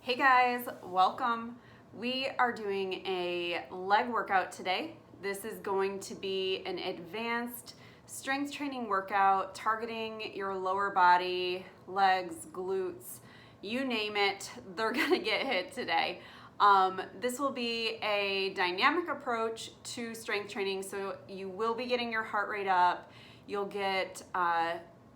Hey guys, welcome. We are doing a leg workout today. This is going to be an advanced strength training workout targeting your lower body, legs, glutes, you name it, they're gonna get hit today. This will be a dynamic approach to strength training, so you will be getting your heart rate up. You'll get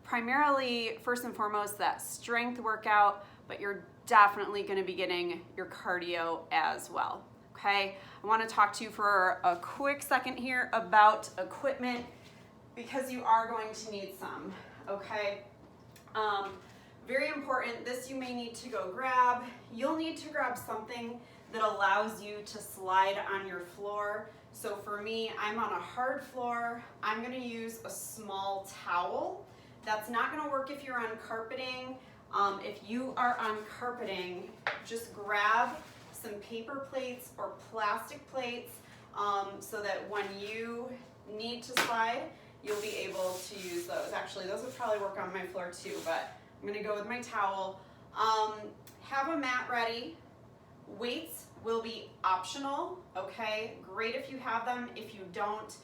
primarily, first and foremost, that strength workout, but you're definitely going to be getting your cardio as well. Okay, I want to talk to you for a quick second here about equipment because you are going to need some. Okay, very important. This you may need to go grab. You'll need to grab something that allows you to slide on your floor. So for me, I'm on a hard floor. I'm going to use a small towel. That's not going to work if you're on carpeting. If you are on carpeting, just grab some paper plates or plastic plates so that when you need to slide, you'll be able to use those. Actually, those would probably work on my floor too, but I'm going to go with my towel. Have a mat ready. Weights will be optional, okay? Great if you have them. If you don't,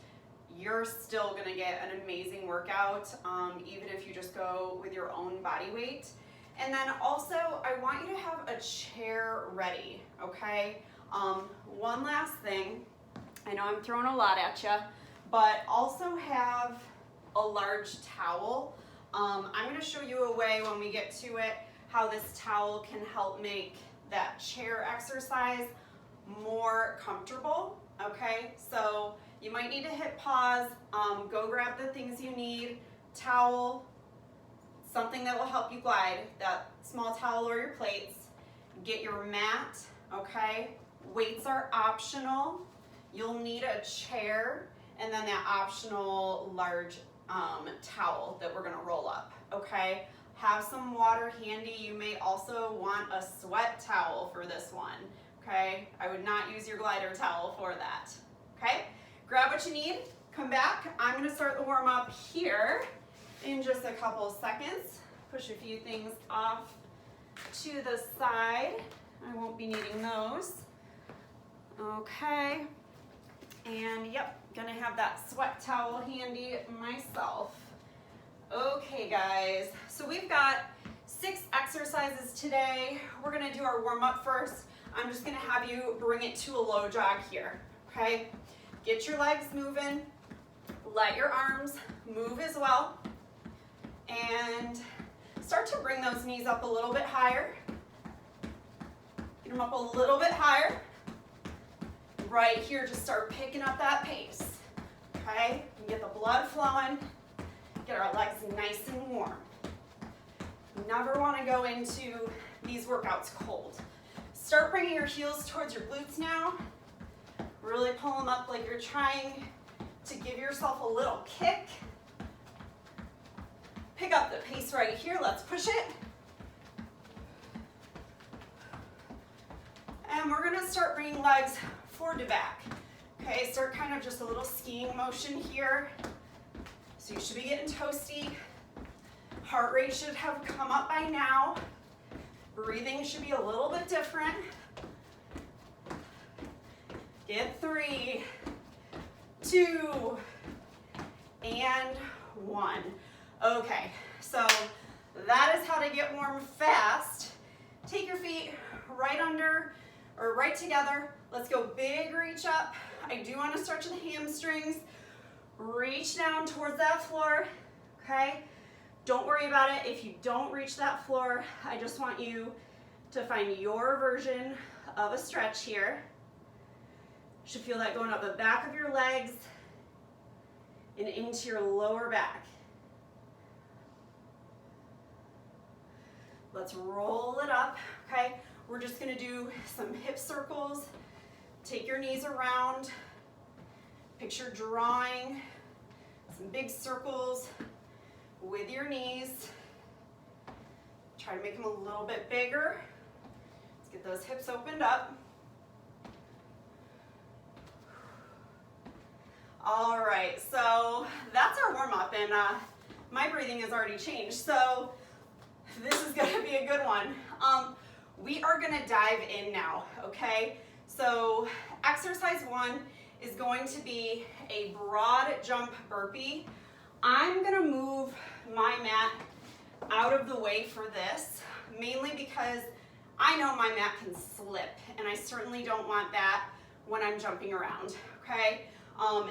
you're still going to get an amazing workout, even if you just go with your own body weight. And then also, I want you to have a chair ready, okay? One last thing, I know I'm throwing a lot at you, but also have a large towel. I'm going to show you a way when we get to it how this towel can help make that chair exercise more comfortable, okay? So you might need to hit pause, go grab the things you need, towel, something that will help you glide, that small towel or your plates, get your mat, okay? Weights are optional. You'll need a chair and then that optional large towel that we're gonna roll up, okay? Have some water handy. You may also want a sweat towel for this one, okay? I would not use your glider towel for that, okay? Grab what you need, come back. I'm gonna start the warm up here in just a couple of seconds. Push a few things off to the side. I won't be needing those. Okay, and yep, gonna have that sweat towel handy myself. Okay guys, so we've got 6 exercises today. We're gonna do our warm up first. I'm just gonna have you bring it to a low jog here, okay? Get your legs moving, let your arms move as well, and start to bring those knees up a little bit higher. Get them up a little bit higher. Right here, just start picking up that pace, okay? And get the blood flowing, get our legs nice and warm. Never wanna go into these workouts cold. Start bringing your heels towards your glutes now. Really pull them up like you're trying to give yourself a little kick. Pick up the pace right here. Let's push it. And we're going to start bringing legs forward to back. Okay, start kind of just a little skiing motion here. So you should be getting toasty. Heart rate should have come up by now. Breathing should be a little bit different. Get 3, 2, and 1. Okay, so that is how to get warm fast. Take your feet right under or right together. Let's go big reach up. I do want to stretch the hamstrings. Reach down towards that floor, okay? Don't worry about it if you don't reach that floor. I just want you to find your version of a stretch here. Should feel that going up the back of your legs and into your lower back. Let's roll it up, okay? We're just gonna do some hip circles. Take your knees around. Picture drawing some big circles with your knees. Try to make them a little bit bigger. Let's get those hips opened up. All right, so that's our warm up, and my breathing has already changed, so this is gonna be a good one. We are are gonna dive in now, okay? So exercise 1 is going to be a broad jump burpee. I'm gonna move my mat out of the way for this, mainly because I know my mat can slip, and I certainly don't want that when I'm jumping around, okay?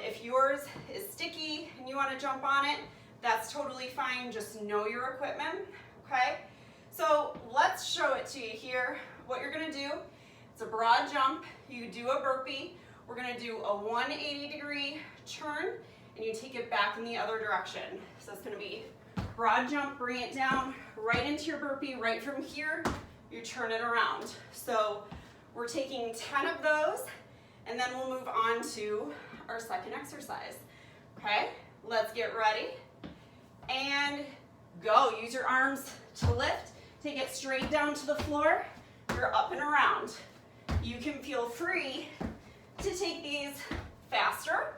If yours is sticky and you wanna jump on it, that's totally fine, just know your equipment, okay? So let's show it to you here. What you're gonna do, it's a broad jump, you do a burpee, we're gonna do a 180-degree turn, and you take it back in the other direction. So it's gonna be broad jump, bring it down, right into your burpee, right from here, you turn it around. So we're taking 10 of those, and then we'll move on to our second exercise. Okay, let's get ready, and go. Use your arms to lift, take it straight down to the floor, you're up and around. You can feel free to take these faster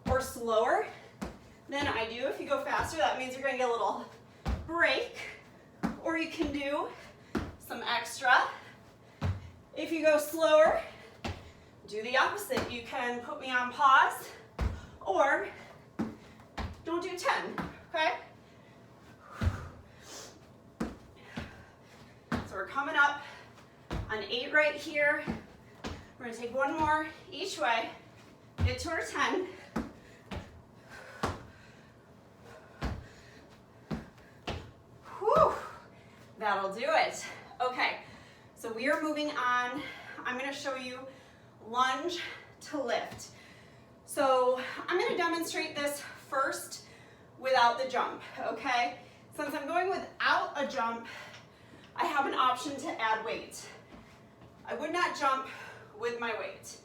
or slower than I do. If you go faster, that means you're gonna get a little break, or you can do some extra. If you go slower, do the opposite. You can put me on pause, or don't do 10, okay? So we're coming up on 8 right here. We're gonna take one more each way, get to our 10. Whew, that'll do it. Okay, so we are moving on. I'm gonna show you lunge to lift. So I'm gonna demonstrate this first without the jump, okay? Since I'm going without a jump, I have an option to add weight. I would not jump with my weight,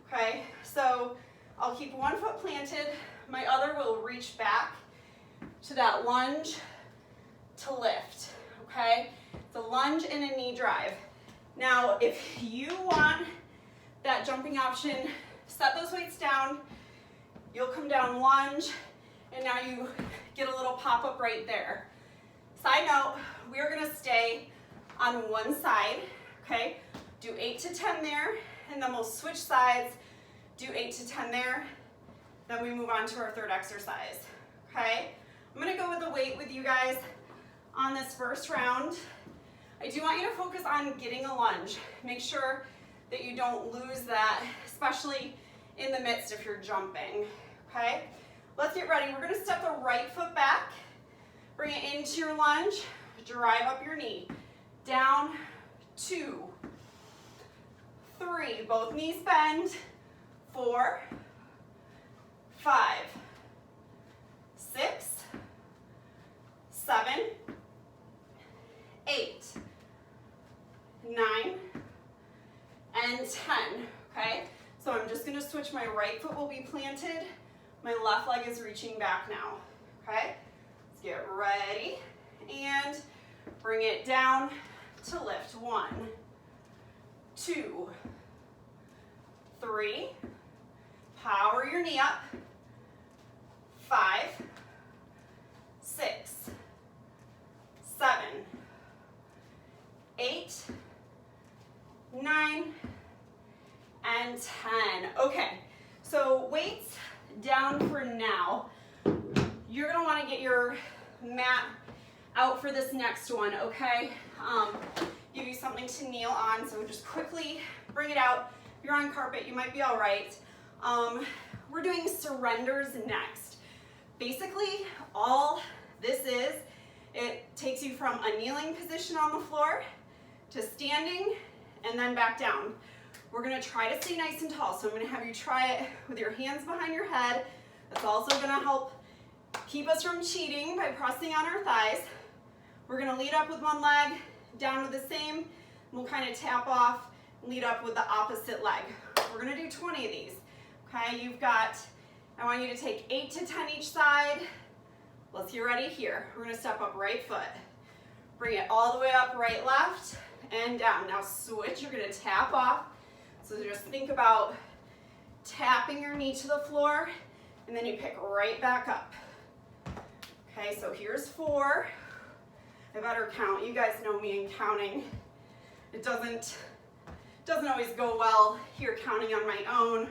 okay? So I'll keep one foot planted, my other will reach back to that lunge to lift, okay? It's a lunge and a knee drive. Now, if you want that jumping option, set those weights down, you'll come down lunge, and now you get a little pop-up right there. Side note, we are gonna stay on one side, okay? Do 8 to 10 there, and then we'll switch sides, do 8 to 10 there, then we move on to our third exercise, okay? I'm gonna go with the weight with you guys on this first round. I do want you to focus on getting a lunge. Make sure that you don't lose that, especially in the midst if you're jumping, okay? Let's get ready. We're gonna step the right foot back, bring it into your lunge, drive up your knee, down, 2, 3, both knees bend, 4, 5, 6, 7, 8, 9, and 10, okay? So I'm just gonna switch, my right foot will be planted, my left leg is reaching back now, okay? Let's get ready, and bring it down to lift. 1, 2, 3, power your knee up, 5, 6, 7, 8, 9, and 10. Okay, so weights down for now. You're gonna wanna get your mat out for this next one, okay? Give you something to kneel on, so just quickly bring it out. If you're on carpet, you might be all right. We're doing surrenders next. Basically, all this is, it takes you from a kneeling position on the floor to standing and then back down. We're gonna try to stay nice and tall, so I'm gonna have you try it with your hands behind your head. That's also gonna help keep us from cheating by pressing on our thighs. We're gonna lead up with one leg, down with the same, and we'll kind of tap off, lead up with the opposite leg. We're gonna do 20 of these, okay? You've got, I want you to take 8 to 10 each side. Let's get ready here. We're gonna step up right foot. Bring it all the way up, right, left, and down. Now switch, you're gonna tap off. So just think about tapping your knee to the floor, and then you pick right back up. Okay, so here's 4. I better count. You guys know me in counting. It doesn't always go well here counting on my own.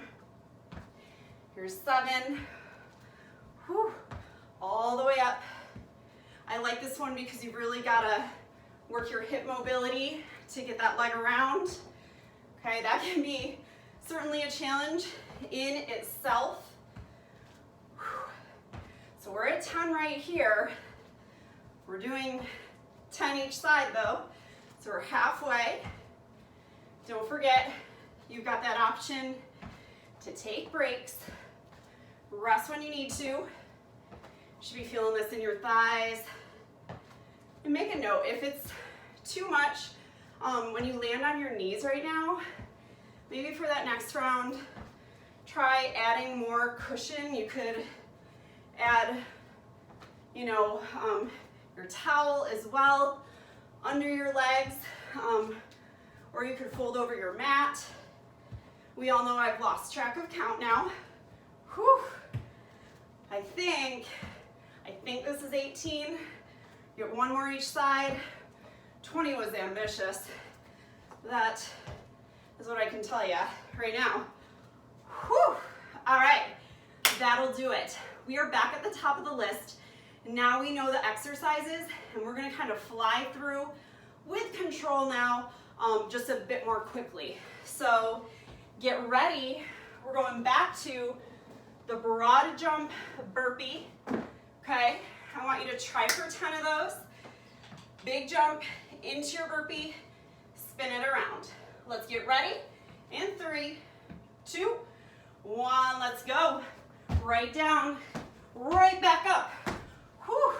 Here's 7. Whew. All the way up. I like this one because you've really got to work your hip mobility to get that leg around. Okay, that can be certainly a challenge in itself. Whew. So we're at 10 right here. We're doing 10 each side though. So we're halfway. Don't forget, you've got that option to take breaks, rest when you need to. You should be feeling this in your thighs. And make a note, if it's too much, when you land on your knees right now, maybe for that next round, try adding more cushion. You could add, your towel as well under your legs, or you could fold over your mat. We all know I've lost track of count now. Whew. I think this is 18. Get 1 more each side. 20 was ambitious. That is what I can tell you right now. Whew. All right, that'll do it. We are back at the top of the list. Now we know the exercises, and we're gonna kind of fly through with control now, just a bit more quickly. So get ready. We're going back to the broad jump burpee, okay? I want you to try for 10 of those. Big jump into your burpee, spin it around. Let's get ready. In 3, 2, 1, let's go. Right down, right back up. Whew.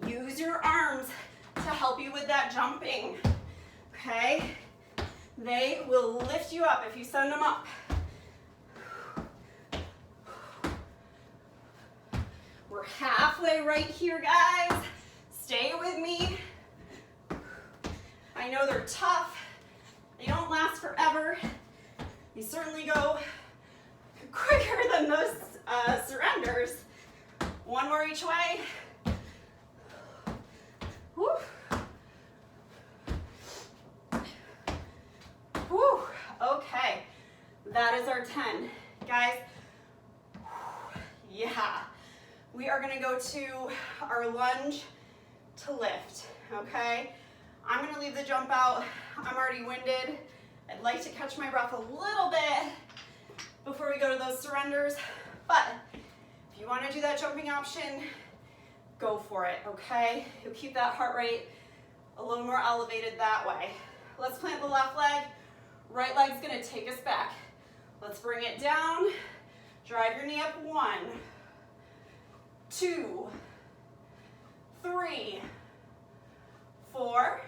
Use your arms to help you with that jumping, okay? They will lift you up if you send them up. We're halfway right here, guys. Stay with me. I know they're tough. They don't last forever. They certainly go quicker than those surrenders. 1 more each way. Woo. Woo. Okay, that is our 10. Guys, yeah. We are gonna go to our lunge to lift, okay? I'm gonna leave the jump out. I'm already winded. I'd like to catch my breath a little bit before we go to those surrenders, but if you wanna do that jumping option, go for it, okay? You'll keep that heart rate a little more elevated that way. Let's plant the left leg. Right leg's gonna take us back. Let's bring it down. Drive your knee up. 1, 2, 3, 4,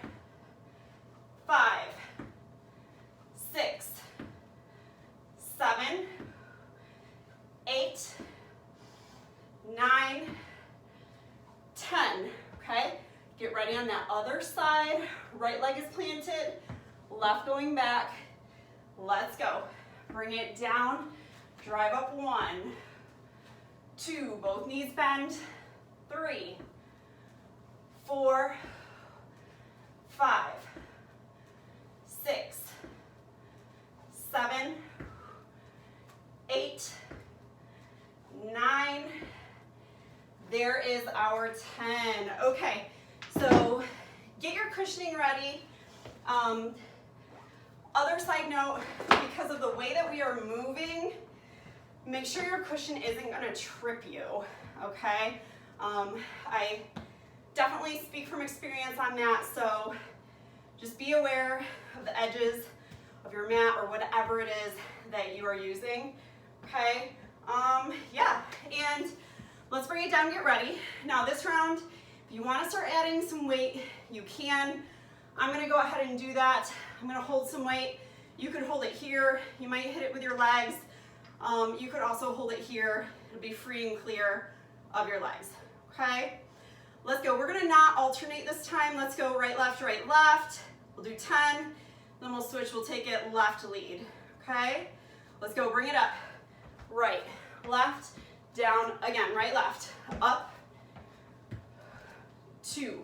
5, 6, 7, 8, 9, 10, okay? Get ready on that other side. Right leg is planted, left going back. Let's go. Bring it down, drive up. 1, 2, both knees bend. 3, 4, 5, 6, 7, 8, 9. There is our 10. Okay, so get your cushioning ready. Other side note, because of the way that we are moving, make sure your cushion isn't gonna trip you, okay? I definitely speak from experience on that, so just be aware of the edges of your mat or whatever it is that you are using, okay? Yeah, and let's bring it down, get ready. Now this round, if you wanna start adding some weight, you can. I'm gonna go ahead and do that. I'm gonna hold some weight. You could hold it here. You might hit it with your legs. You could also hold it here. It'll be free and clear of your legs, okay? Let's go. We're gonna not alternate this time. Let's go right, left, right, left. We'll do 10, then we'll switch. We'll take it left lead, okay? Let's go, bring it up. Right, left, down, again, right, left, up, 2.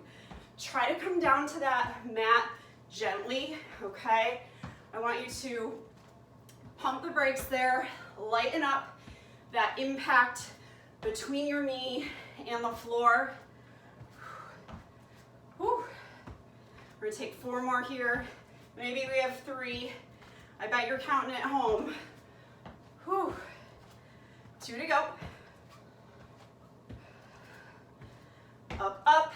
Try to come down to that mat gently, okay? I want you to pump the brakes there, lighten up that impact between your knee and the floor. Whew. We're gonna take 4 more here. Maybe we have 3. I bet you're counting at home. Whew. 2 to go. Up, up,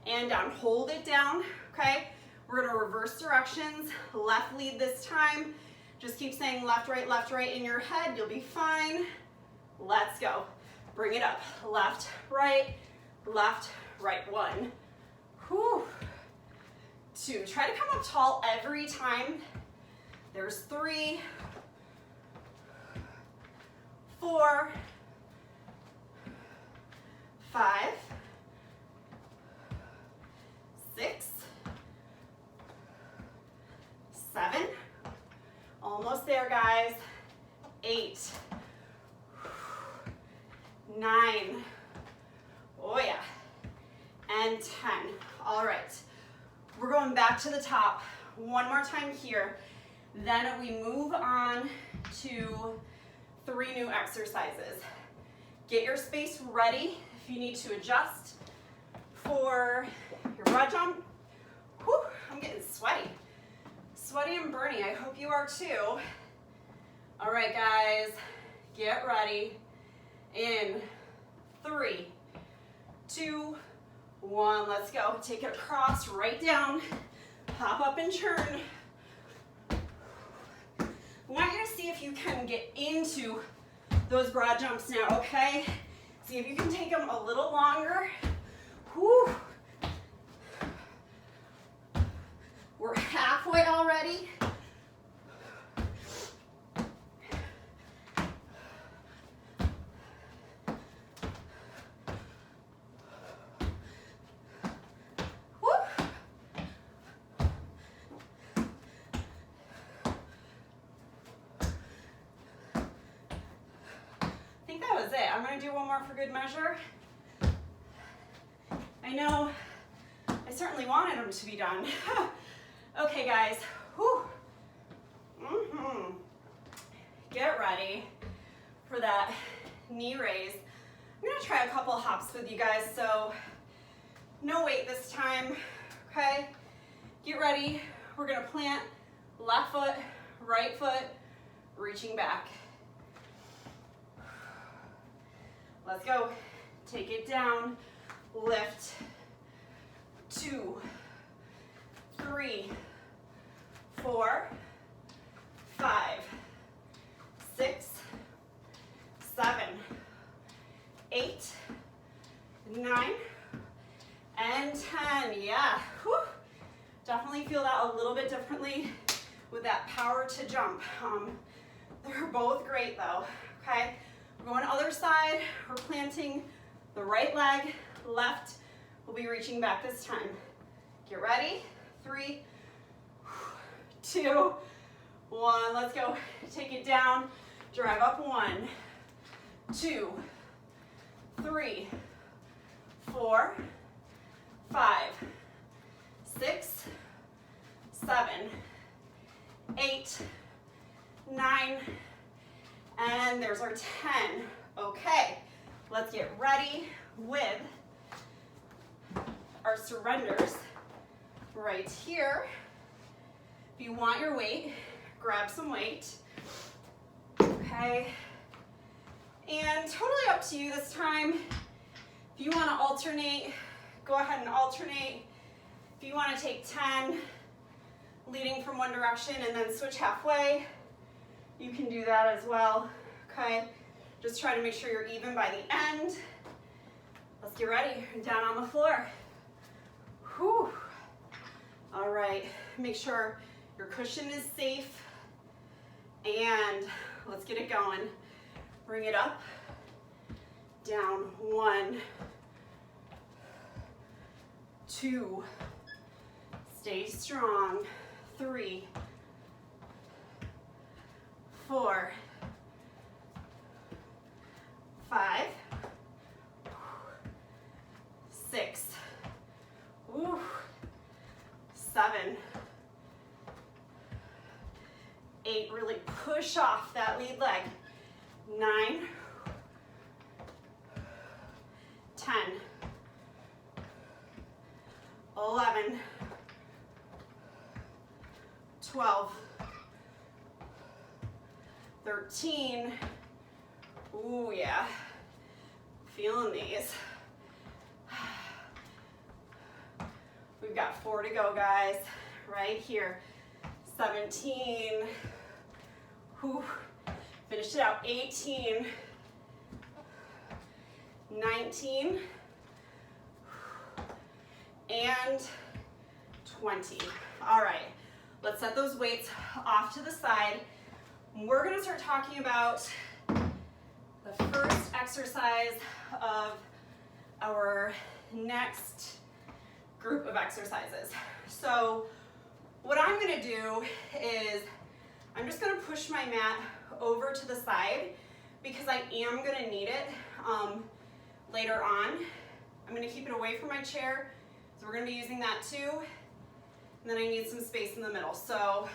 and down. Hold it down, okay? We're gonna reverse directions. Left lead this time. Just keep saying left, right in your head. You'll be fine. Let's go. Bring it up. Left, right. 1. Whew. 2. Try to come up tall every time. There's 3, 4, 5, 6, 7. Almost there, guys. 8, 9. Oh yeah. And 10. All right. We're going back to the top. One more time here. Then we move on to 3 new exercises. Get your space ready if you need to adjust for your broad jump. Whew, I'm getting sweaty. Sweaty and burny. I hope you are too. All right, guys, get ready. In 3, 2, 1, let's go. Take it across, right down, hop up and turn. I want you to see if you can get into those broad jumps now, okay? See if you can take them a little longer. Whew. We're halfway already. I'm going to do one more for good measure. I know I certainly wanted them to be done. Okay, guys. Whew. Get ready for that knee raise. I'm going to try a couple hops with you guys, so no weight this time, okay? Get ready. We're going to plant left foot, right foot, reaching back. Let's go. Take it down. Lift. 2, 3, 4, 5, 6, 7, 8, 9, and 10. Yeah. Whew. Definitely feel that a little bit differently with that power to jump. They're both great though. Okay. We're going other side. We're planting the right leg, left. We'll be reaching back this time. Get ready. 3, 2, 1. Let's go. Take it down. Drive up. 1, 2, 3, 4, 5, 6, 7, 8, 9, and there's our 10. Okay, let's get ready with our surrenders right here. If you want your weight, grab some weight. Okay, and totally up to you this time. If you want to alternate, go ahead and alternate. If you want to take 10, leading from one direction and then switch halfway, you can do that as well, okay? Just try to make sure you're even by the end. Let's get ready, down on the floor. Whew. All right, make sure your cushion is safe, and let's get it going. Bring it up, down. 1, 2, stay strong. 3, 4, 5, 6, 7, 8, really push off that lead leg. 9, 10, 11, 12, 13, ooh yeah, feeling these. We've got 4 to go, guys, right here. 17, whew. Finish it out. 18, 19, and 20. All right, let's set those weights off to the side. We're gonna start talking about the first exercise of our next group of exercises. So what I'm gonna do is I'm just gonna push my mat over to the side because I am gonna need it later on. I'm gonna keep it away from my chair, so we're gonna be using that too. And then I need some space in the middle. So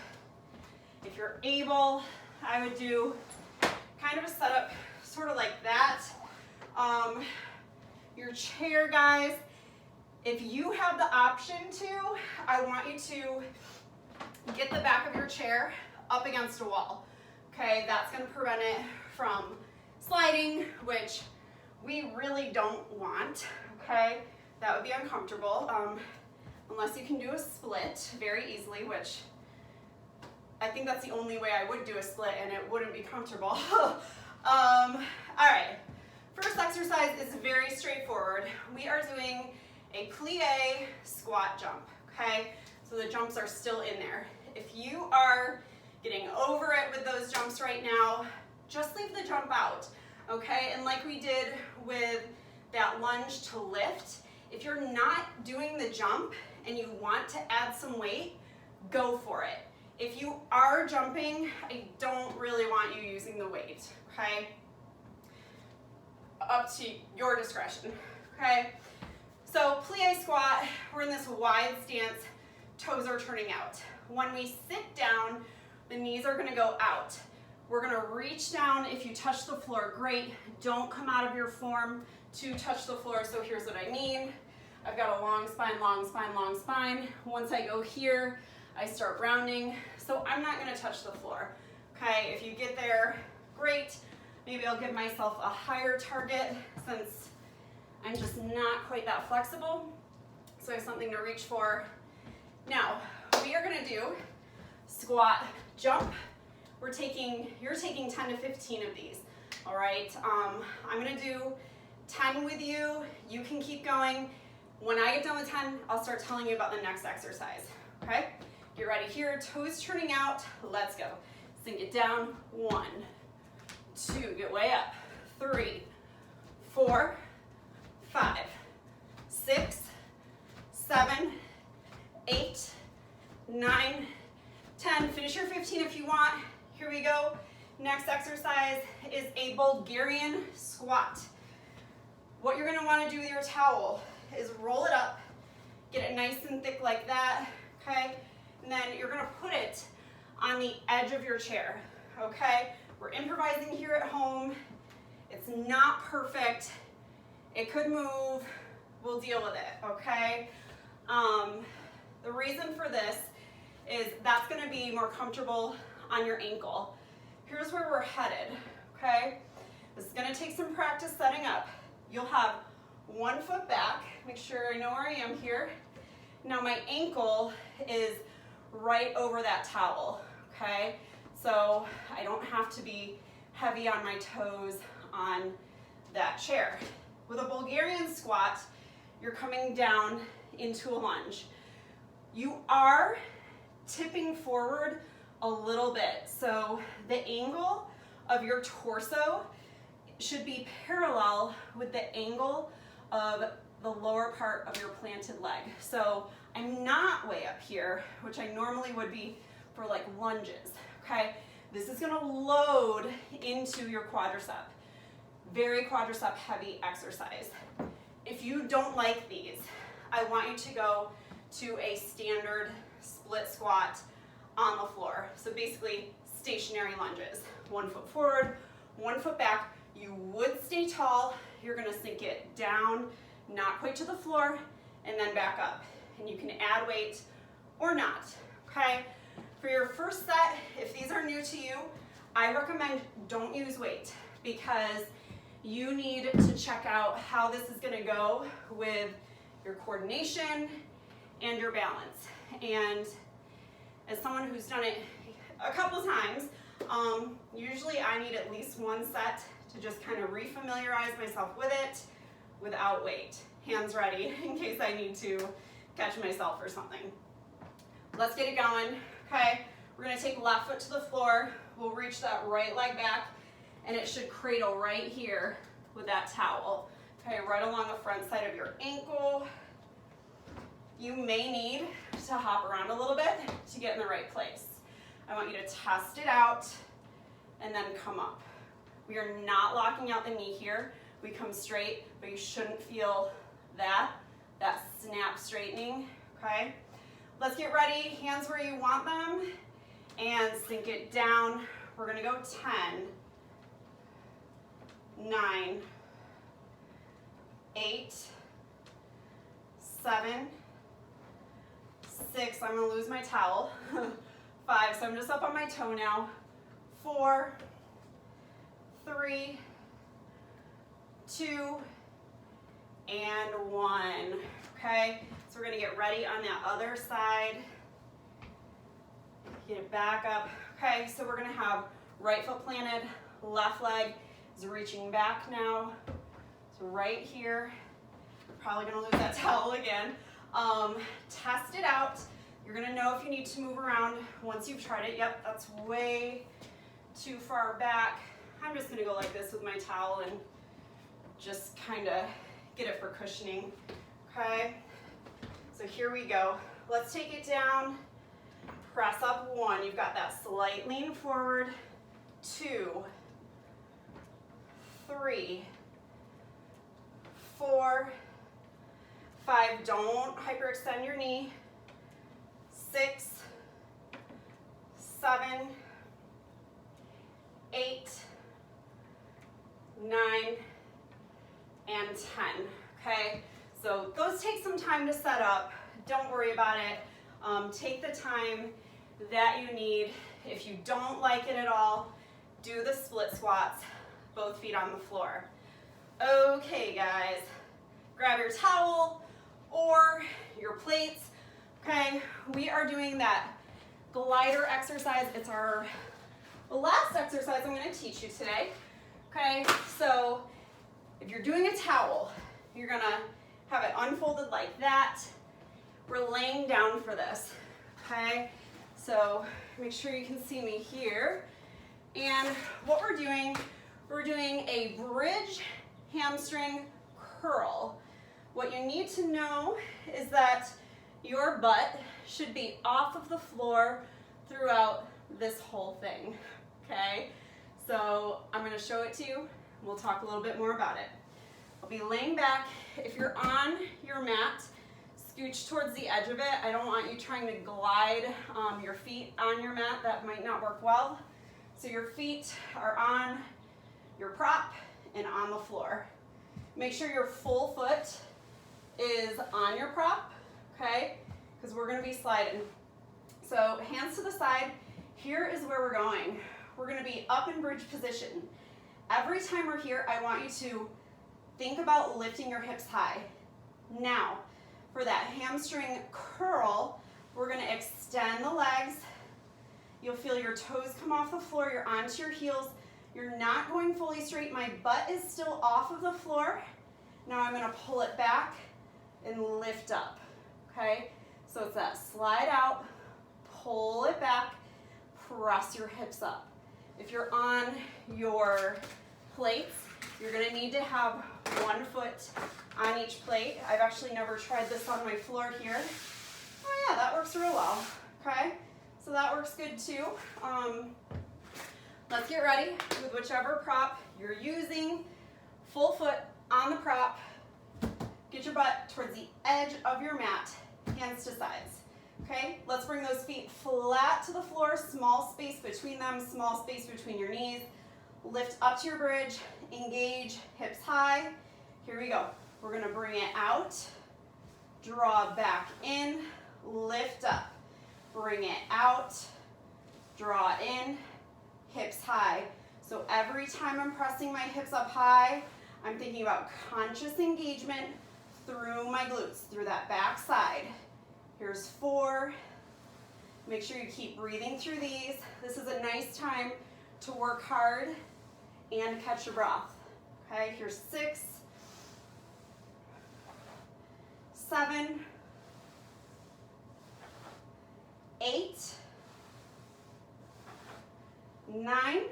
if you're able, I would do kind of a setup sort of like that. Your chair, guys, if you have the option to, I want you to get the back of your chair up against a wall. Okay, that's gonna prevent it from sliding, which we really don't want, okay? That would be uncomfortable, unless you can do a split very easily, which I think that's the only way I would do a split and it wouldn't be comfortable. All right, first exercise is very straightforward. We are doing a plie squat jump, okay? So the jumps are still in there. If you are getting over it with those jumps right now, just leave the jump out, okay? And like we did with that lunge to lift, if you're not doing the jump and you want to add some weight, go for it. If you are jumping, I don't really want you using the weight, okay? Up to your discretion, okay? So plie squat, we're in this wide stance, toes are turning out. When we sit down, the knees are gonna go out. We're gonna reach down. If you touch the floor, great. Don't come out of your form to touch the floor. So here's what I mean. I've got a long spine, long spine, long spine. Once I go here, I start rounding. So I'm not gonna touch the floor, okay? If you get there, great. Maybe I'll give myself a higher target since I'm just not quite that flexible. So I have something to reach for. Now, we are gonna do squat, jump. You're taking 10 to 15 of these, all right? I'm gonna do 10 with you. You can keep going. When I get done with 10, I'll start telling you about the next exercise, okay? Get ready here, toes turning out, let's go. Sink it down, 1, 2, get way up, 3, 4, 5, 6, 7, 8, 9, 10. Finish your 15 if you want. Here we go. Next exercise is a Bulgarian squat. What you're gonna wanna do with your towel is roll it up, get it nice and thick like that, okay? And then you're gonna put it on the edge of your chair, okay? We're improvising here at home. It's not perfect. It could move. We'll deal with it, okay? The reason for this is that's gonna be more comfortable on your ankle. Here's where we're headed, okay? This is gonna take some practice setting up. You'll have one foot back. Make sure I know where I am here. Now my ankle is right over that towel, okay? So I don't have to be heavy on my toes on that chair. With a Bulgarian squat, you're coming down into a lunge. You are tipping forward a little bit. So the angle of your torso should be parallel with the angle of the lower part of your planted leg. So I'm not way up here, which I normally would be for like lunges, okay? This is gonna load into your quadricep. Very quadricep heavy exercise. If you don't like these, I want you to go to a standard split squat on the floor. So basically stationary lunges. 1 foot forward, 1 foot back. You would stay tall. You're gonna sink it down, not quite to the floor, and then back up. And you can add weight or not, okay? For your first set, if these are new to you, I recommend don't use weight because you need to check out how this is gonna go with your coordination and your balance. And as someone who's done it a couple times, usually I need at least 1 set to just kind of refamiliarize myself with it without weight. Hands ready in case I need to catch myself or something. Let's get it going, okay? We're gonna take left foot to the floor. We'll reach that right leg back and it should cradle right here with that towel. Okay, right along the front side of your ankle. You may need to hop around a little bit to get in the right place. I want you to test it out and then come up. We are not locking out the knee here. We come straight, but you shouldn't feel that snap straightening, okay? Let's get ready, hands where you want them, and sink it down. We're gonna go 10, 9, 8, 7, 6, I'm gonna lose my towel, 5, so I'm just up on my toe now, 4, 3, 2, and 1, okay? So we're gonna get ready on that other side. Get it back up. Okay, so we're gonna have right foot planted, left leg is reaching back now. So right here, you're probably gonna lose that towel again. Test it out. You're gonna know if you need to move around once you've tried it. Yep, that's way too far back. I'm just gonna go like this with my towel and just kind of get it for cushioning, okay? So here we go. Let's take it down, press up 1. You've got that slight lean forward. 2, 3, 4, 5. Don't hyperextend your knee. 6, 7, 8, 9, and 10, okay? So those take some time to set up. Don't worry about it. Take the time that you need. If you don't like it at all, do the split squats, both feet on the floor. Okay, guys, grab your towel or your plates, okay? We are doing that glider exercise. It's our last exercise I'm gonna teach you today, okay? So if you're doing a towel, you're gonna have it unfolded like that. We're laying down for this, okay? So make sure you can see me here. And what we're doing a bridge hamstring curl. What you need to know is that your butt should be off of the floor throughout this whole thing, okay? So I'm gonna show it to you. We'll talk a little bit more about it. I'll be laying back. If you're on your mat, scooch towards the edge of it. I don't want you trying to glide your feet on your mat. That might not work well. So your feet are on your prop and on the floor. Make sure your full foot is on your prop, okay? Because we're gonna be sliding. So hands to the side. Here is where we're going. We're gonna be up in bridge position. Every time we're here, I want you to think about lifting your hips high. Now, for that hamstring curl, we're gonna extend the legs. You'll feel your toes come off the floor, you're onto your heels. You're not going fully straight. My butt is still off of the floor. Now I'm gonna pull it back and lift up, okay? So it's that slide out, pull it back, press your hips up. If you're on your plates, you're gonna need to have 1 foot on each plate. I've actually never tried this on my floor here. Oh yeah, that works real well, okay? So that works good too. Let's get ready with whichever prop you're using. Full foot on the prop. Get your butt towards the edge of your mat, hands to sides. Okay, let's bring those feet flat to the floor, small space between them, small space between your knees. Lift up to your bridge, engage, hips high. Here we go. We're gonna bring it out, draw back in, lift up. Bring it out, draw in, hips high. So every time I'm pressing my hips up high, I'm thinking about conscious engagement through my glutes, through that back side. Here's 4. Make sure you keep breathing through these. This is a nice time to work hard and catch your breath. Okay, here's 6, 7, 8, 9,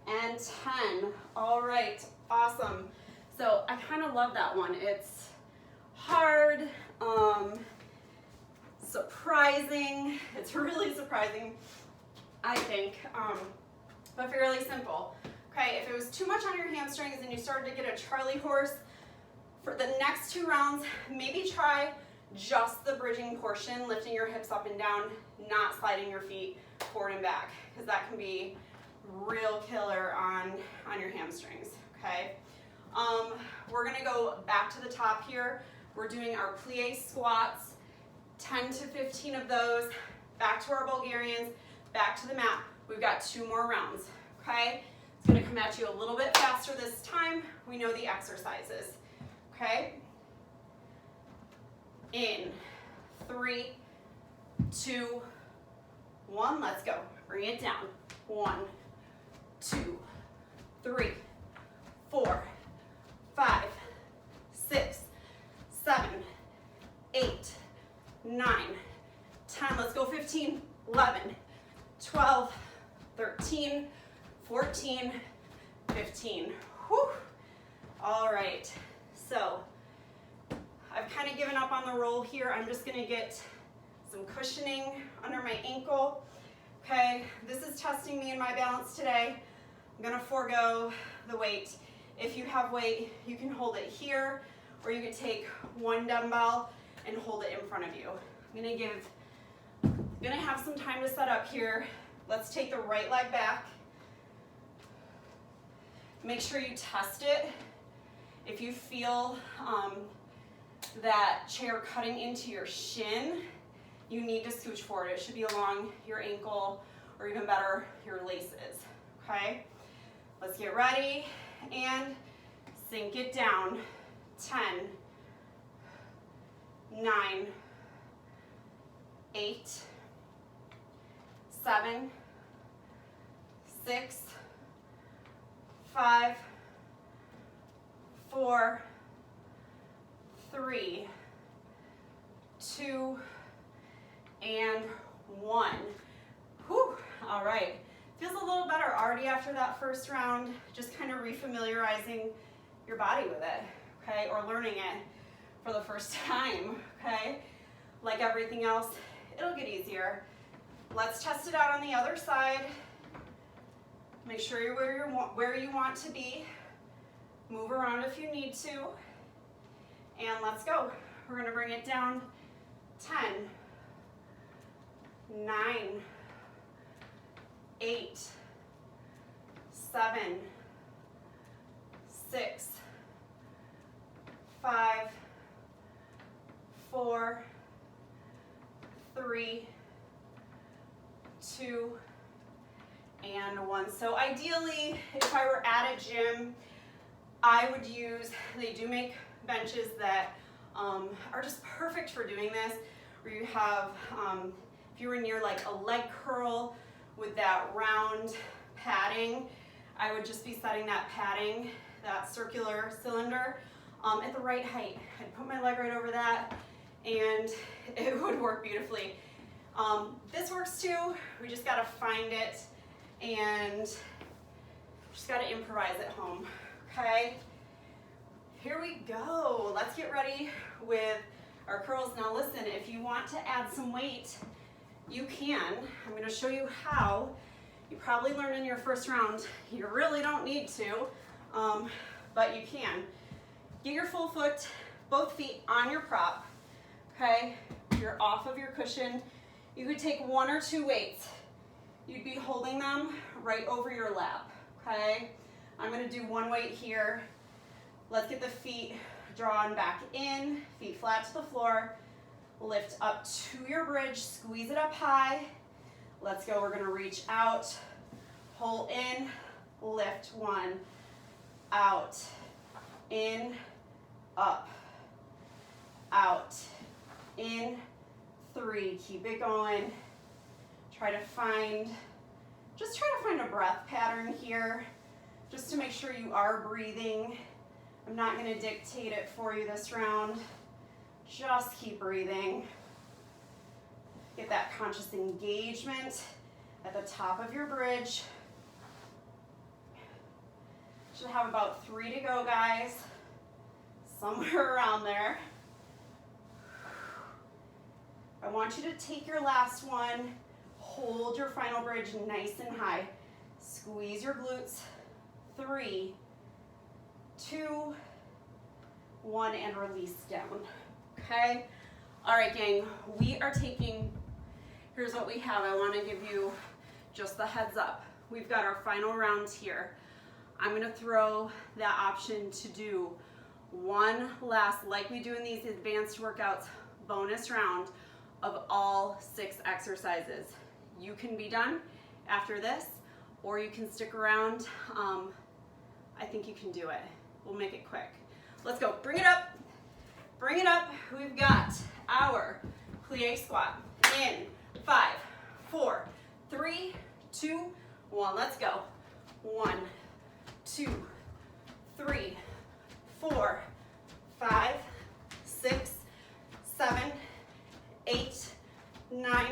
and 10. All right, awesome. So I kind of love that one. It's hard, surprising. It's really surprising, I think, but fairly simple. Okay, if it was too much on your hamstrings and you started to get a Charlie horse, for the next 2 rounds, maybe try just the bridging portion, lifting your hips up and down, not sliding your feet forward and back, because that can be real killer on your hamstrings, okay? We're gonna go back to the top here. We're doing our plie squats, 10 to 15 of those, back to our Bulgarians, back to the mat. We've got 2 more rounds, okay? It's gonna come at you a little bit faster this time. We know the exercises, okay? In 3, 2, 1, let's go. Bring it down. 1, 2, 3, 4, 5, 6, 7, 8, 9, 10. Let's go 15, 11, 12, 13, 14, 15. Whew. All right, so I've kind of given up on the roll here. I'm just gonna get some cushioning under my ankle. Okay, this is testing me in my balance today. I'm gonna forego the weight. If you have weight, you can hold it here, or you can take 1 dumbbell and hold it in front of you. I'm gonna have some time to set up here. Let's take the right leg back. Make sure you test it. If you feel that chair cutting into your shin, you need to scooch forward. It should be along your ankle, or even better, your laces, okay? Let's get ready and sink it down. 10, 9, 8, 7, 6, 5, 4, 3, 2, and 1. Whew, all right. Feels a little better already after that first round, just kind of refamiliarizing your body with it, okay, or learning it for the first time, okay? Like everything else, it'll get easier. Let's test it out on the other side. Make sure you're where you want to be. Move around if you need to. And let's go. We're gonna bring it down. 10, 9, 8, 7, 6, 5, 4, 3, 2, and 1. So ideally, if I were at a gym, I would use, they do make benches that are just perfect for doing this, where you have, if you were near like a leg curl with that round padding, I would just be setting that padding, that circular cylinder, at the right height. I'd put my leg right over that, and it would work beautifully. This works too. We just gotta find it, and just gotta improvise at home, okay? Here we go. Let's get ready with our curls. Now listen, if you want to add some weight, you can. I'm gonna show you how. You probably learned in your first round, you really don't need to, but you can. Get your full foot, both feet on your prop, okay? You're off of your cushion. You could take 1 or 2 weights. You'd be holding them right over your lap, okay? I'm gonna do 1 weight here. Let's get the feet drawn back in, feet flat to the floor. Lift up to your bridge, squeeze it up high. Let's go, we're gonna reach out, pull in, lift 1, out, in, up, out, in, 3, keep it going. Just try to find a breath pattern here, just to make sure you are breathing. I'm not gonna dictate it for you this round. Just keep breathing. Get that conscious engagement at the top of your bridge. Should have about 3 to go, guys. Somewhere around there. I want you to take your last one, hold your final bridge nice and high. Squeeze your glutes. 3, 2, 1, and release down. Okay? All right, gang, we are taking, here's what we have. I want to give you just the heads up. We've got our final round here. I'm going to throw that option to do one last, like we do in these advanced workouts, bonus round of all 6 exercises. You can be done after this, or you can stick around. I think you can do it. We'll make it quick. Let's go. Bring it up. Bring it up. We've got our plie squat in 5, 4, 3, 2, 1. Let's go. 1, 2, 3, 4, 5, 6, 7, 8, 9,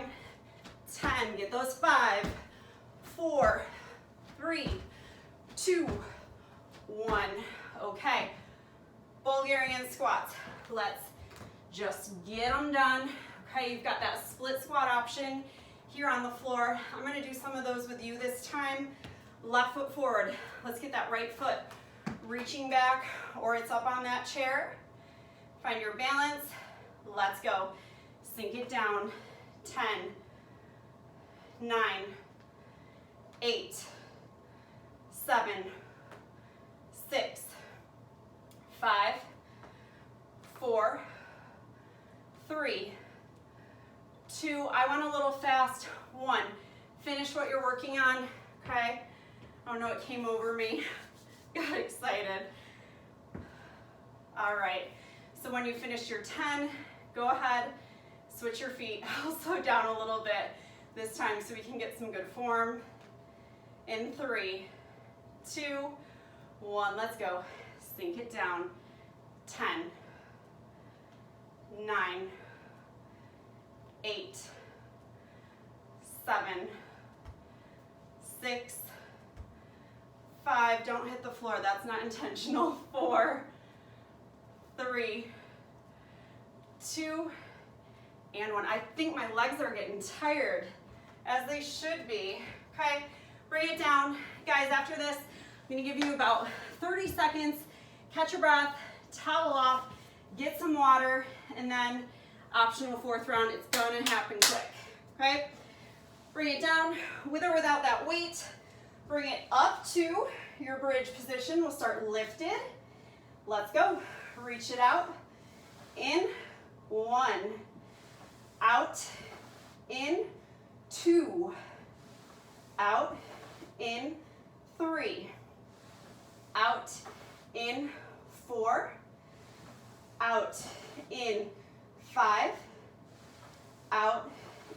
10. Get those 5, 4, 3, 2, 1. Okay. Bulgarian squats. Let's just get them done. Okay, you've got that split squat option here on the floor. I'm going to do some of those with you this time. Left foot forward. Let's get that right foot reaching back, or it's up on that chair. Find your balance. Let's go. Sink it down. 10, 9, 8, 7, 6, 5, 4, 3, 2. I went a little fast. 1. Finish what you're working on. Okay. I don't know what came over me. Got excited. All right. So when you finish your 10, go ahead, switch your feet. I'll slow down a little bit this time so we can get some good form. In 3, 2, 1. Let's go. Sink it down. 10, 9, 8, 7, 6, 5. Don't hit the floor. That's not intentional. 4, 3, 2, and 1. I think my legs are getting tired, as they should be. Okay, bring it down. Guys, after this, I'm gonna give you about 30 seconds. Catch your breath, towel off, get some water, and then optional 4th round. It's gonna happen quick, okay? Bring it down with or without that weight. Bring it up to your bridge position. We'll start lifted. Let's go. Reach it out. In. 1. Out. In. 2. Out. In. 3. Out. In. 4. Out. In. 5. Out.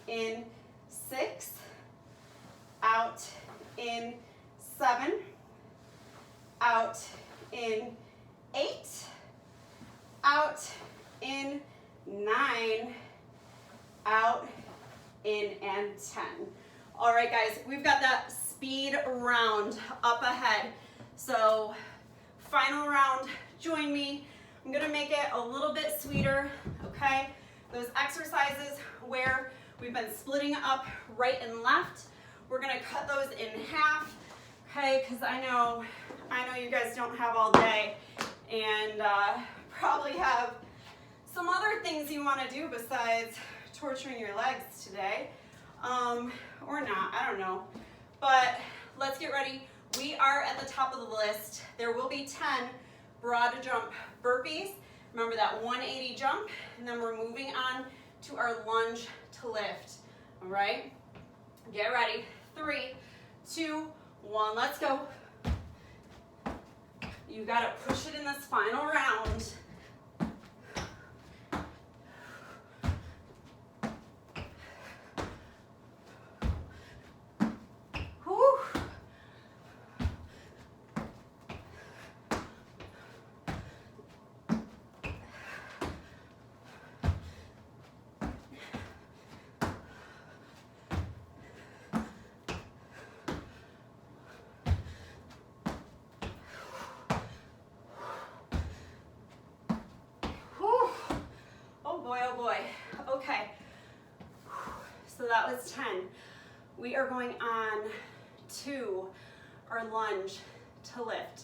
In. 6. Out. In. 7. Out. In. 8. Out. In. 9. Out. In. And 10. All right, guys, we've got that speed round up ahead. So final round, join me. I'm gonna make it a little bit sweeter, okay? Those exercises where we've been splitting up right and left, we're gonna cut those in half, okay? Because I know you guys don't have all day and probably have some other things you want to do besides torturing your legs today, or not, I don't know. But let's get ready. We are at the top of the list. There will be 10 broad jump burpees. Remember that 180 jump, and then we're moving on to our lunge to lift. All right, get ready. 3, 2, 1, let's go. You gotta push it in this final round. Oh boy. Okay. So that was 10. We are going on to our lunge to lift.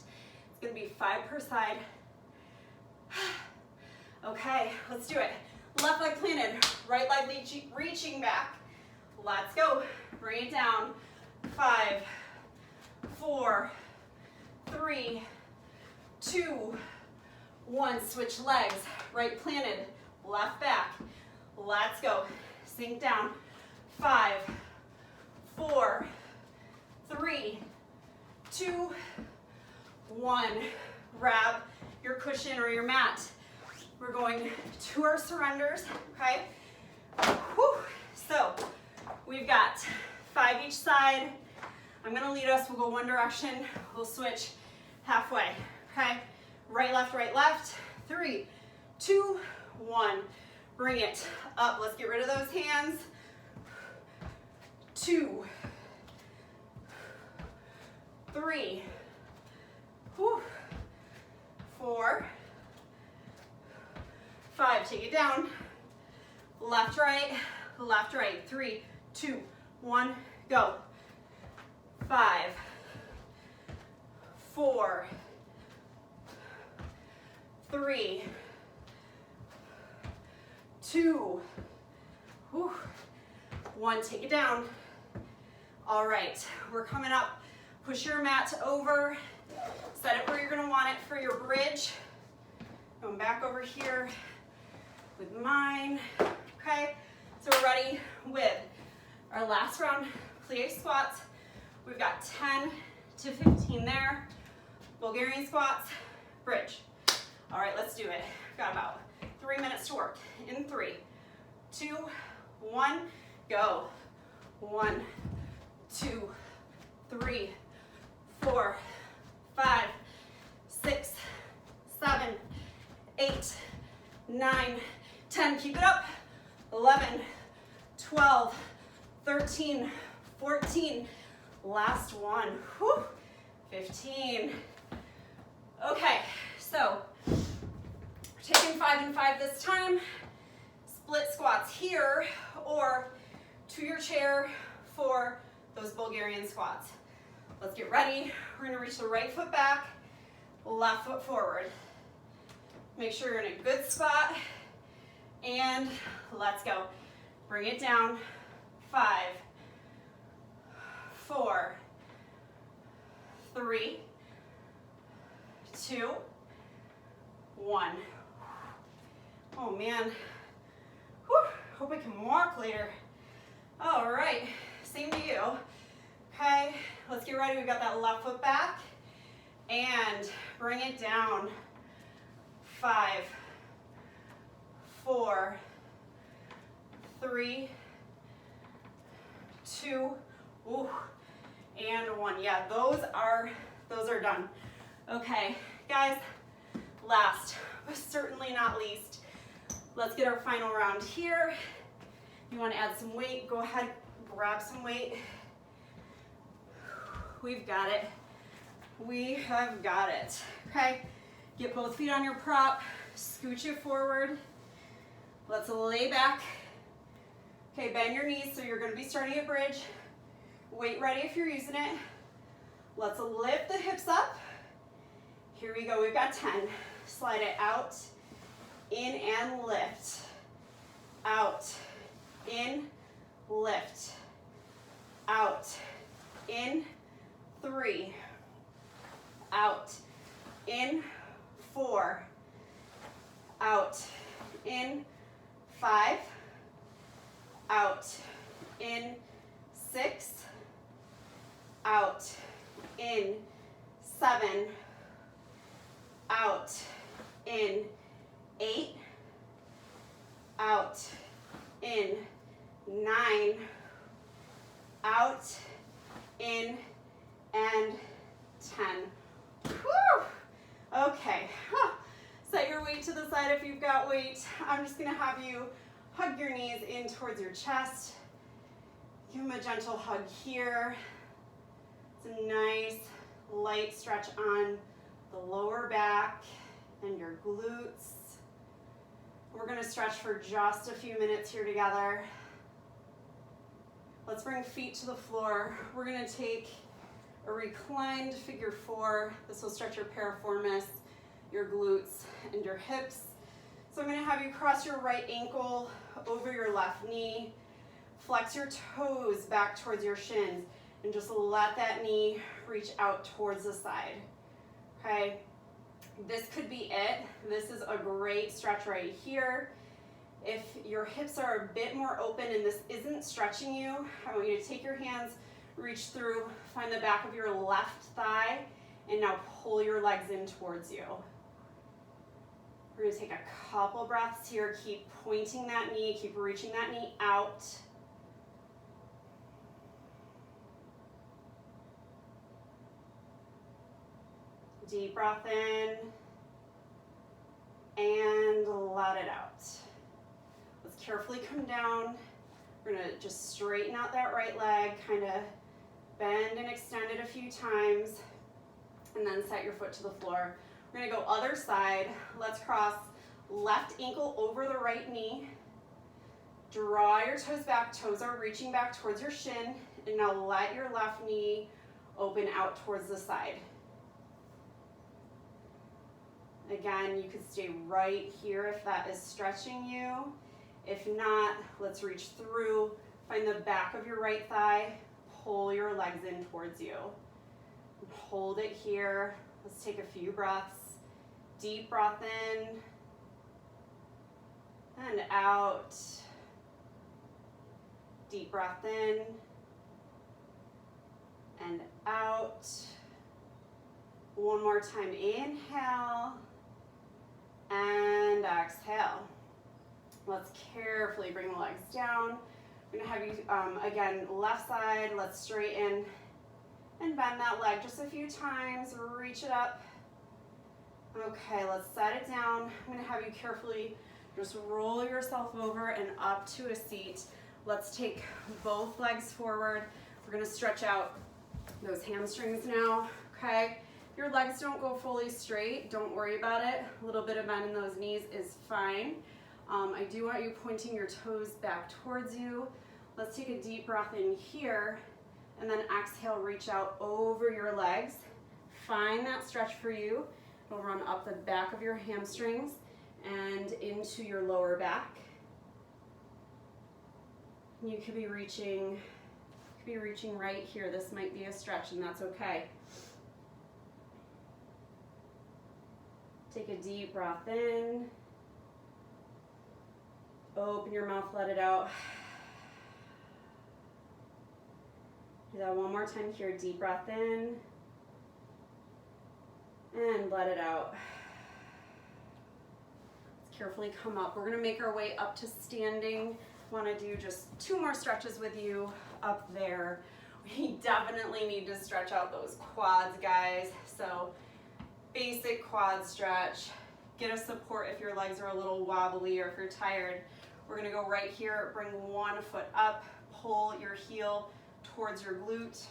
It's going to be 5 per side. Okay, let's do it. Left leg planted, right leg reaching back. Let's go. Bring it down. 5, 4, 3, 2, 1. Switch legs. Right planted, left back. Let's go. Sink down. 5, 4, 3, 2, 1. Grab your cushion or your mat. We're going to our surrenders, okay? Whew. So we've got 5 each side. I'm gonna lead us, we'll go one direction, we'll switch halfway, okay? Right, left. 3, 2, 1. Bring it up. Let's get rid of those hands. 2, 3, 4, 5. Take it down. Left, right. 3, 2, 1. Go. 5, 4, 3, 2, 1. Take it down. All right, we're coming up. Push your mat over. Set it where you're gonna want it for your bridge. Going back over here with mine. Okay, so we're ready with our last round, plie squats. We've got 10 to 15 there. Bulgarian squats, bridge. All right, let's do it. Got about 3 minutes to work. In 3, 2, 1, go. 1, 2, 3, 4, 5, 6, 7, 8, 9, 10. Keep it up. 11, 12, 13, 14. Last one. 15. Okay, so we're taking 5 and 5 this time. Split squats here or to your chair for those Bulgarian squats. Let's get ready. We're gonna reach the right foot back, left foot forward. Make sure you're in a good spot and let's go. Bring it down. 5, 4, 3, 2, 1. Oh man. Whew. Hope I can walk later. All right, same to you. Okay, let's get ready. We've got that left foot back and bring it down. 5, 4, 3, 2, and 1. Yeah, those are done. Okay, guys, last but certainly not least, let's get our final round here. You want to add some weight, go ahead, grab some weight. We've got it. We have got it. Okay, get both feet on your prop, scooch it forward. Let's lay back. Okay, bend your knees, so you're going to be starting at bridge. Weight ready if you're using it. Let's lift the hips up. Here we go, we've got 10. Slide it out in and lift, out, in, lift, out, in, 3, out, in, 4, out, in, 5, out, in, 6, out, in, 7, out, in, 8, out, in, 9, out, in, and 10. Whew. Okay, set your weight to the side if you've got weight. I'm just gonna have you hug your knees in towards your chest. Give them a gentle hug here. It's a nice light stretch on the lower back and your glutes. We're gonna stretch for just a few minutes here together. Let's bring feet to the floor. We're gonna take a reclined figure 4. This will stretch your piriformis, your glutes, and your hips. So I'm gonna have you cross your right ankle over your left knee. Flex your toes back towards your shins and just let that knee reach out towards the side, okay? This could be it. This is a great stretch right here. If your hips are a bit more open and this isn't stretching you, I want you to take your hands, reach through, find the back of your left thigh, and now pull your legs in towards you. We're gonna take a couple breaths here. Keep pointing that knee, keep reaching that knee out. Deep breath in and let it out. Let's carefully come down. We're gonna just straighten out that right leg, kind of bend and extend it a few times, and then set your foot to the floor. We're gonna go other side. Let's cross left ankle over the right knee. Draw your toes back. Toes are reaching back towards your shin, and now let your left knee open out towards the side. Again, you could stay right here if that is stretching you. If not, let's reach through, find the back of your right thigh, pull your legs in towards you. Hold it here. Let's take a few breaths. Deep breath in and out. Deep breath in and out. One more time, inhale and exhale. Let's carefully bring the legs down. I'm gonna have you, again, left side, let's straighten and bend that leg just a few times, reach it up. Okay, let's set it down. I'm gonna have you carefully just roll yourself over and up to a seat. Let's take both legs forward. We're gonna stretch out those hamstrings now, okay? Your legs don't go fully straight, don't worry about it. A little bit of bend in those knees is fine. I do want you pointing your toes back towards you. Let's take a deep breath in here, and then exhale, reach out over your legs. Find that stretch for you. It'll run up the back of your hamstrings and into your lower back. You could be reaching right here. This might be a stretch, and that's okay. Take a deep breath in. Open your mouth, let it out. Do that one more time here. Deep breath in and let it out. Let's carefully come up. We're gonna make our way up to standing. Want to do just 2 more stretches with you up there. We definitely need to stretch out those quads, guys. So basic quad stretch. Get a support if your legs are a little wobbly or if you're tired. We're gonna go right here, bring one foot up, pull your heel towards your glute.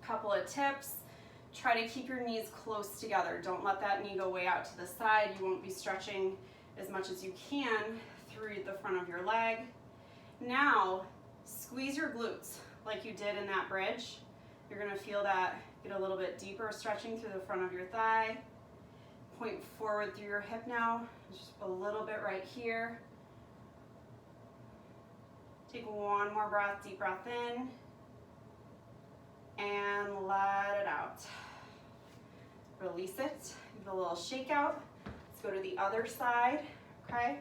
Couple of tips. Try to keep your knees close together. Don't let that knee go way out to the side. You won't be stretching as much as you can through the front of your leg. Now, squeeze your glutes like you did in that bridge. You're gonna feel that get a little bit deeper stretching through the front of your thigh. Point forward through your hip now, just a little bit right here. Take one more breath, deep breath in, and let it out. Release it, give it a little shake out. Let's go to the other side, okay?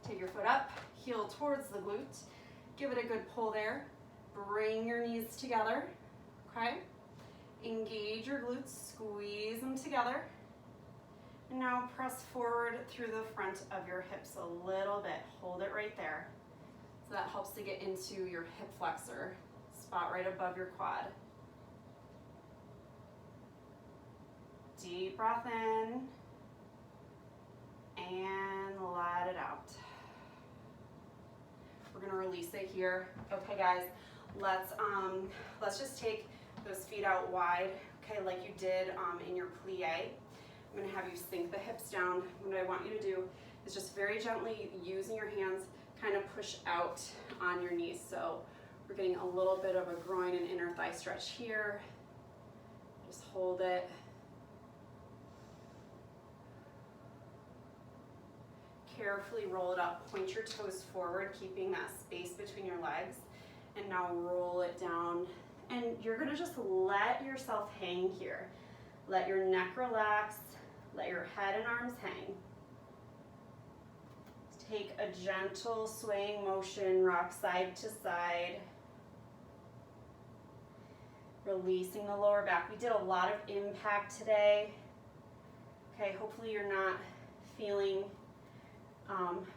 Take your foot up, heel towards the glute. Give it a good pull there. Bring your knees together, okay? Engage your glutes, squeeze them together. And now press forward through the front of your hips a little bit. Hold it right there. So that helps to get into your hip flexor, spot right above your quad. Deep breath in and let it out. We're gonna release it here. Okay guys, let's just take those feet out wide, okay, like you did in your plie. I'm gonna have you sink the hips down. What I want you to do is just very gently, using your hands, kind of push out on your knees. So we're getting a little bit of a groin and inner thigh stretch here. Just hold it. Carefully roll it up, point your toes forward, keeping that space between your legs. And now roll it down. And you're gonna just let yourself hang here. Let your neck relax, let your head and arms hang. Take a gentle swaying motion, rock side to side. Releasing the lower back. We did a lot of impact today. Okay, hopefully you're not feeling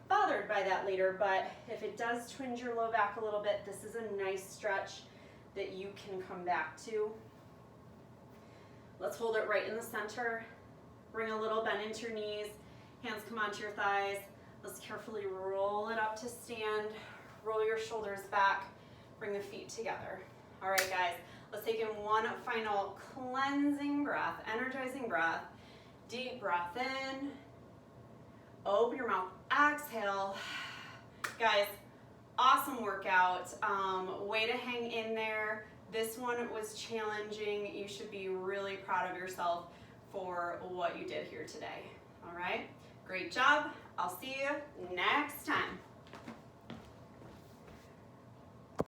bothered by that later, but if it does twinge your low back a little bit, this is a nice stretch that you can come back to. Let's hold it right in the center. Bring a little bend into your knees. Hands come onto your thighs. Let's carefully roll it up to stand. Roll your shoulders back. Bring the feet together. All right, guys, let's take in one final cleansing breath, energizing breath. Deep breath in. Open your mouth, exhale. Guys, awesome workout. Way to hang in there. This one was challenging. You should be really proud of yourself for what you did here today. All right, great job. I'll see you next time.